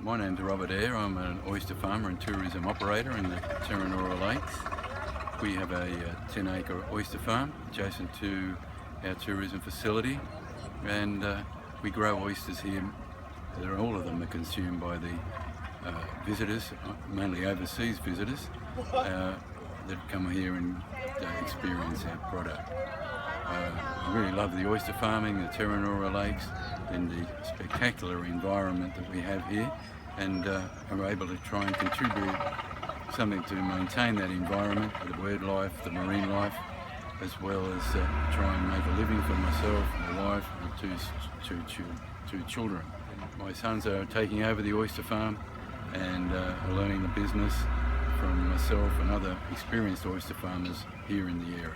My name's Robert Eyre. I'm an oyster farmer and tourism operator in the Terranora Lakes. We have a 10-acre oyster farm adjacent to our tourism facility, and we grow oysters here. All of them are consumed by the visitors, mainly overseas visitors, that come here and experience our product. I really love the oyster farming, the Terranora Lakes, and the spectacular environment that we have here, and are able to try and contribute something to maintain that environment, the bird life, the marine life, as well as try and make a living for myself, my wife, and two children. My sons are taking over the oyster farm and are learning the business from myself and other experienced oyster farmers here in the area.